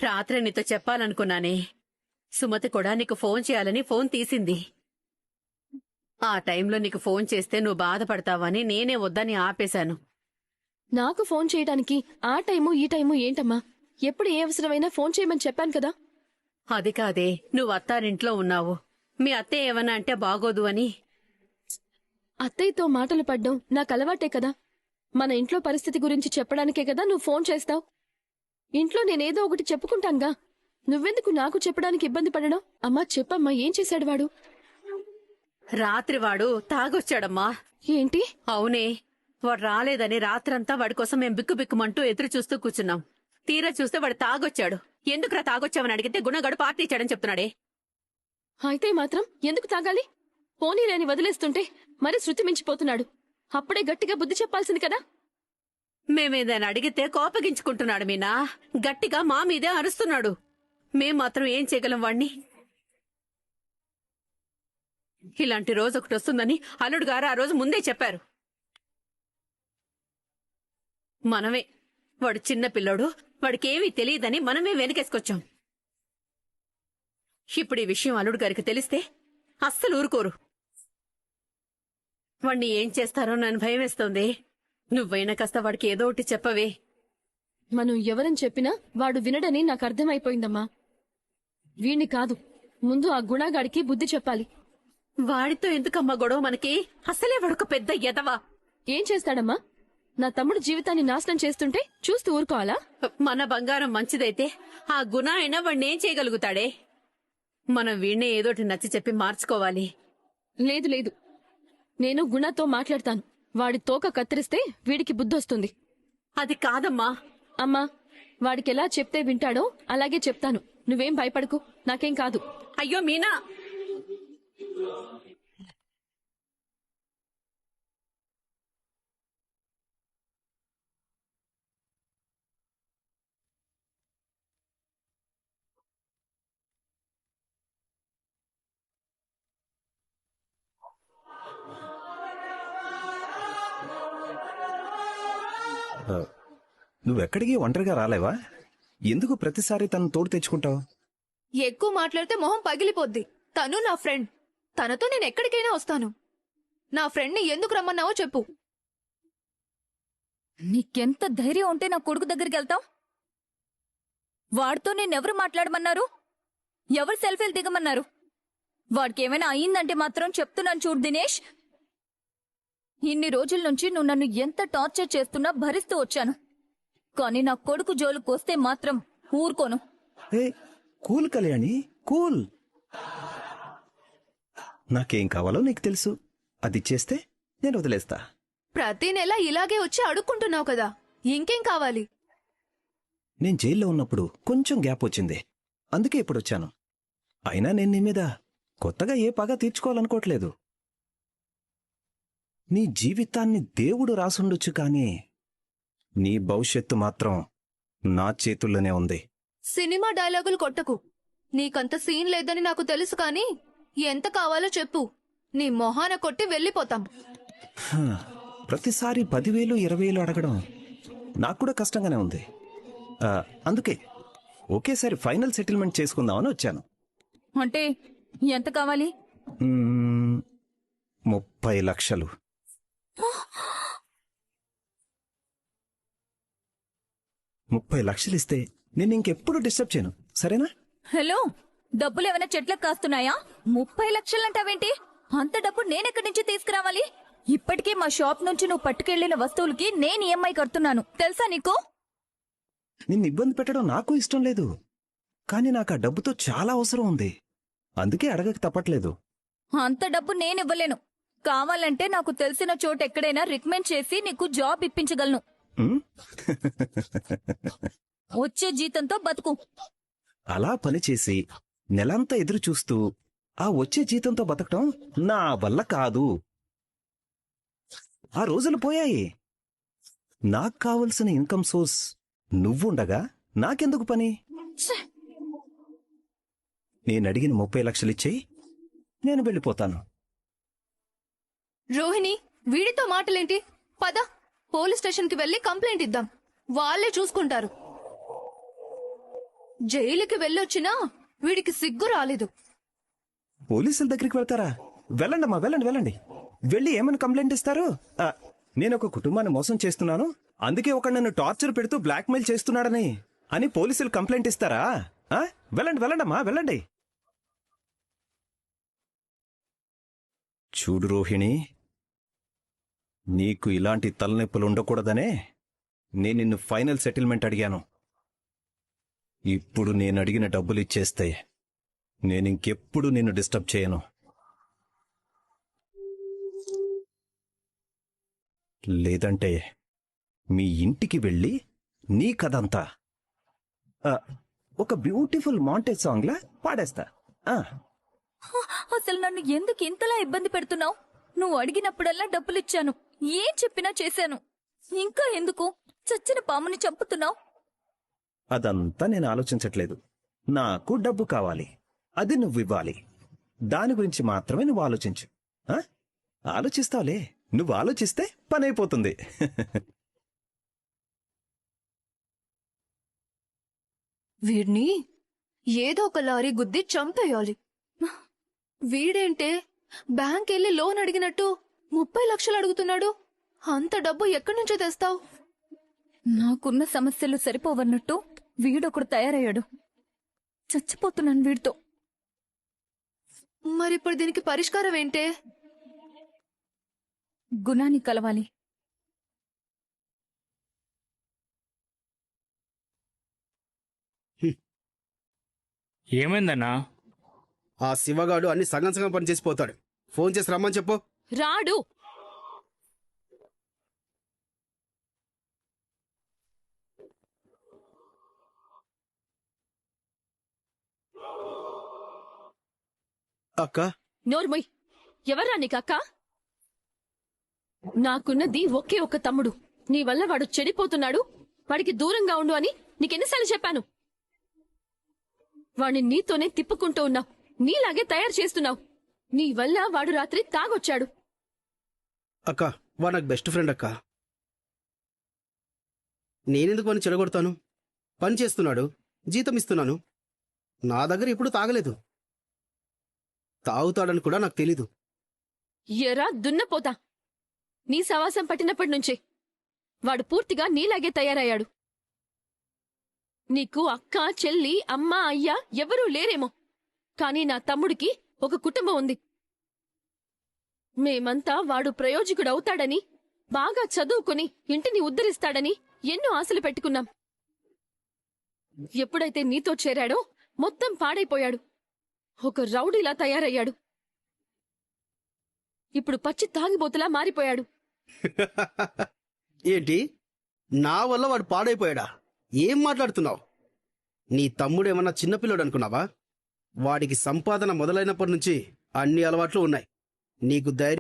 రాత్రి నీతో చెప్పాలనుకున్నానే. సుమతి కూడా నీకు ఫోన్ చేయాలని ఫోన్ తీసింది. ఆ టైంలో నీకు ఫోన్ చేస్తే నువ్వు బాధపడతావని నేనే వద్దని ఆపేశాను. నాకు ఫోన్ చేయడానికి ఆ టైము ఈ టైము ఏంటమ్మా? ఎప్పుడు ఏ అవసరమైనా ఫోన్ చేయమని చెప్పాను కదా. అది కాదే, నువ్వు అత్తారింట్లో ఉన్నావు. మీ అత్తయ్య ఏమన్నా అంటే బాగోదు అని. అత్తయ్యతో మాటలు పడ్డం నాకు అలవాటే కదా. మన ఇంట్లో పరిస్థితి గురించి చెప్పడానికే కదా నువ్వు ఫోన్ చేస్తావు. ఇంట్లో నేనేదో ఒకటి చెప్పుకుంటానుగా. నువ్వెందుకు నాకు చెప్పడానికి ఇబ్బంది పడడం? అమ్మా చెప్పమ్మా, ఏం చేశాడు వాడు? రాత్రి వాడు తాగొచ్చాడమ్మా. ఏంటి? అవునే, వాడు రాలేదని రాత్రంతా వాడి కోసం మేం బిక్కుబిక్కుమంటూ ఎదురు చూస్తూ కూర్చున్నాం. తీరా చూస్తే వాడు తాగొచ్చాడు. ఎందుకురా తాగొచ్చావని అడిగితే గుణగాడు పార్టీ ఇచ్చాడని చెప్తున్నాడే. అయితే మాత్రం ఎందుకు తాగాలి? పోనీ లేని వదిలేస్తుంటే మరి శృతి మించిపోతున్నాడు. అప్పుడే గట్టిగా బుద్ధి చెప్పాల్సింది కదా. మేమేదైనా అడిగితే కోపగించుకుంటున్నాడు మీనా. గట్టిగా మా మీదే అరుస్తున్నాడు. మేం మాత్రం ఏం చేయగలం వాణ్ణి? ఇలాంటి రోజు ఒకటి వస్తుందని అల్లుడు గారు ఆ రోజు ముందే చెప్పారు. మనమే, వాడు చిన్న పిల్లోడు, వాడికేమీ తెలియదని మనమే వెనకేసుకొచ్చాం. ఇప్పుడు ఈ విషయం అల్లుడు గారికి తెలిస్తే అస్సలు ఊరుకోరు. వాణ్ణి ఏం చేస్తారో నన్ను భయమేస్తోంది. నువ్వైనా కాస్త వాడికి ఏదో ఒకటి చెప్పవే. మనం ఎవరని చెప్పినా వాడు వినడని నాకు అర్థమైపోయిందమ్మా. వీణ్ణి కాదు, ముందు ఆ గుణగాడికి బుద్ధి చెప్పాలి. వాడితో ఎందుకమ్మా గొడవ మనకి? అసలే వాడొక పెద్ద ఎదవా. ఏం చేస్తాడమ్మా? నా తమ్ముడు జీవితాన్ని నాశనం చేస్తుంటే చూస్తూ ఊరుకోవాలా? మన బంగారం మంచిదైతే ఆ గుణ అయినా వాడిని ఏం చేయగలుగుతాడే? మనం వీణ్ణే ఏదోటి నచ్చి చెప్పి మార్చుకోవాలి. లేదు లేదు, నేను గుణతో మాట్లాడతాను. వాడి తోక కత్తిరిస్తే వీడికి బుద్ధొస్తుంది. అది కాదమ్మా. అమ్మా, వాడికెలా చెప్తే వింటాడో అలాగే చెప్తాను. నువ్వేం భయపడకు, నాకేం కాదు. అయ్యో మీనా, నువ్వెక్కడికి ఒంటరిగా రాలేవా? ఎందుకు ప్రతిసారి తను తోడు తెచ్చుకుంటావు? ఎక్కువ మాట్లాడితే మొహం పగిలిపోద్ది. తను నా ఫ్రెండ్. తనతో నేను ఎక్కడికైనా వస్తాను. నా ఫ్రెండ్ని ఎందుకు రమ్మన్నావో చెప్పు. నీకెంత ధైర్యం ఉంటే నా కొడుకు దగ్గరికి వెళ్తావు? వాడితో నేనెవరు మాట్లాడమన్నారు? ఎవరు సెల్ఫీలు దిగమన్నారు? వాడికి ఏమైనా అయ్యిందంటే మాత్రం చెప్తున్నాను చూడు దినేష్. ఇన్ని రోజుల నుంచి నువ్వు నన్ను ఎంత టార్చర్ చేస్తున్నా భరిస్తూ వచ్చాను. కానీ నా కొడుకు జోలుకు వస్తే మాత్రం ఊరుకోను. Cool Kalyani, cool. నాకేం కావాలో నీకు తెలుసు. అది చేస్తే నేను వదిలేస్తా. ప్రతి నెల ఇలాగే వచ్చి అడుక్కుంటున్నావు కదా, ఇంకేం కావాలి? నేను జైల్లో ఉన్నప్పుడు కొంచెం గ్యాప్ వచ్చింది, అందుకే ఇప్పుడు వచ్చాను. అయినా నేను నీ మీద కొత్తగా ఏ పగ తీర్చుకోవాలనుకోవట్లేదు. నీ జీవితాన్ని దేవుడు రాసుండొచ్చు, కానీ నీ భవిష్యత్తు మాత్రం నా చేతుల్లోనే ఉంది. సినిమా డైలాగులు కొట్టకు. నీకంత సీన్ లేదని నాకు తెలుసు, కానీ ఎంత కావాలో చెప్పు. నీ మొహాన కొట్టి వెళ్ళిపోతాం. ప్రతిసారి 10,000 20,000 అడగడం నాకు కూడా కష్టంగానే ఉంది. అందుకే ఒకేసారి ఫైనల్ సెటిల్మెంట్ చేసుకుందామని వచ్చాను. అంటే ఎంత కావాలి? 30 లక్షలు. 30 లక్షలు ఇస్తే నేను ఇంకెప్పుడు డిస్టర్బ్ చేయను, సరేనా? హలో, డబ్బులేమైనా చెట్లకు కాస్తున్నాయా? 30 లక్షలంటావేంటి? అంత డబ్బు నేనెక్కడి నుంచి తీసుకురావాలి? ఇప్పటికే మా షాప్ నుంచి నువ్వు పట్టుకెళ్లిన వస్తువులకి నేను ఈఎంఐ కడుతున్నాను, తెలుసా నీకు? నిన్ను ఇబ్బంది పెట్టడం నాకు ఇష్టం లేదు, కానీ నాకు ఆ డబ్బుతో చాలా అవసరం ఉంది. అందుకే అడగక తప్పట్లేదు. అంత డబ్బు నేనివ్వలేను. కావాలంటే నాకు తెలిసిన చోటు ఎక్కడైనా రికమెండ్ చేసి నీకు జాబ్ ఇప్పించగలను. వచ్చే జీతంతో బతుకు. అలా పనిచేసి నెలంతా ఎదురు చూస్తూ ఆ వచ్చే జీతంతో బతకటం నా వల్ల కాదు. ఆ రోజులు పోయాయి. నాకు కావలసిన ఇన్కమ్ సోర్స్ నువ్వుండగా నాకెందుకు పని? నేనడిగిన 30 లక్షలు ఇచ్చేయి, నేను వెళ్ళిపోతాను. రోహిణి, వీడితో మాటలేంటి? పద, పోలీస్ స్టేషన్కి వెళ్ళి కంప్లైంట్ ఇద్దాం. వాళ్ళే చూసుకుంటారు. జైలుకి వెళ్ళొచ్చినా వీడికి సిగ్గు రాలేదు. పోలీసుల దగ్గరికి వెళ్తారా? వెళ్ళండమ్మా, వెళ్ళండి వెళ్ళండి. వెళ్ళి ఏమని కంప్లైంట్ ఇస్తారు? నేను ఒక కుటుంబాన్ని మోసం చేస్తున్నాను, అందుకే ఒక నన్ను టార్చర్ పెడుతూ బ్లాక్మెయిల్ చేస్తున్నాడని అని పోలీసులు కంప్లైంట్ ఇస్తారా? వెళ్ళండి వెళ్ళండమ్మా, వెళ్ళండి. చూడు రోహిణి, నీకు ఇలాంటి తలనొప్పులు ఉండకూడదనే నేను నిన్ను ఫైనల్ సెటిల్మెంట్ అడిగాను. ఇప్పుడు నేను అడిగిన డబ్బులు ఇచ్చేస్తే నేనింకెప్పుడు నిన్ను డిస్టర్బ్ చేయను. లేదంటే మీ ఇంటికి వెళ్ళి నీ కథంతా ఒక బ్యూటిఫుల్ మాంటేజ్ సాంగ్లా పాడేస్తా. అసలు నన్ను ఎందుకు ఇంతలా ఇబ్బంది పెడుతున్నావు? నువ్వు అడిగినప్పుడల్లా డబ్బులిచ్చాను, ఏం చెప్పినా చేశాను. ఇంకా ఎందుకు చచ్చిన పాముని చంపుతున్నావు? అదంతా నేను ఆలోచించట్లేదు. నాకు డబ్బు కావాలి, అది నువ్వివ్వాలి. దాని గురించి మాత్రమే నువ్వు ఆలోచించు. ఆలోచిస్తావులే, నువ్వు ఆలోచిస్తే పని అయిపోతుంది. వీడిని ఏదో ఒక లారీ గుద్ది చంపేయాలి. వీడేంటే బ్యాంక్ వెళ్ళి లోన్ అడిగినట్టు 30 లక్షలు అడుగుతున్నాడు. అంత డబ్బు ఎక్కడి నుంచో తెస్తావు? నాకున్న సమస్యలు సరిపోవన్నట్టు వీడొకడు తయారయ్యాడు. చచ్చిపోతున్నాను వీడితో. మరిప్పుడు దీనికి పరిష్కారం ఏంటే? గుణాన్ని కలవాలి. ఏమైందన్నా? ఆ శివగాడు అన్ని సగం సగం పని చేసిపోతాడు. ఫోన్ చేసి రమ్మని చెప్పు. రాడు. అక్క, నోర్మొయ్. ఎవర్రా నీకక్క? నాకున్నది ఒకే ఒక్క తమ్ముడు. నీ వల్ల వాడు చెడిపోతున్నాడు, వాడికి దూరంగా ఉండు అని నీకెన్నిసార్లు చెప్పాను? వాడిని నీతోనే తిప్పుకుంటూ ఉన్నావు, నీలాగే తయారు చేస్తున్నావు. నీ వల్ల వాడు రాత్రి తాగొచ్చాడు. అక్క, వాడు నాకు బెస్ట్ ఫ్రెండ్ అక్క. నేనెందుకు పని చెడగొడతాను? పని చేస్తున్నాడు, జీతం ఇస్తున్నాను. నా దగ్గర ఇప్పుడు తాగలేదు. తాగుతాడని కూడా నాకు తెలీదు. ఎరా దున్నపోతా, నీ సవాసం పట్టినప్పటి నుంచే వాడు పూర్తిగా నీలాగే తయారయ్యాడు. నీకు అక్క, చెల్లి, అమ్మ, అయ్య ఎవరూ లేరేమో, కాని నా తమ్ముడికి ఒక కుటుంబం ఉంది. మేమంతా వాడు ప్రయోజకుడవుతాడని, బాగా చదువుకుని ఇంటిని ఉద్ధరిస్తాడని ఎన్నో ఆశలు పెట్టుకున్నాం. ఎప్పుడైతే నీతో చేరాడో మొత్తం పాడైపోయాడు. ఒక రౌడీలా తయారయ్యాడు. ఇప్పుడు పచ్చి తాగిబోతులా మారిపోయాడు. ఏంటి, నా వల్ల వాడు పాడైపోయాడా? ఏం మాట్లాడుతున్నావు? నీ తమ్ముడేమన్నా చిన్నపిల్లడు అనుకున్నావా? వాడికి సంపాదన మొదలైనప్పటి నుంచి అన్ని అలవాట్లు ఉన్నాయి. నీకు ధైర్యం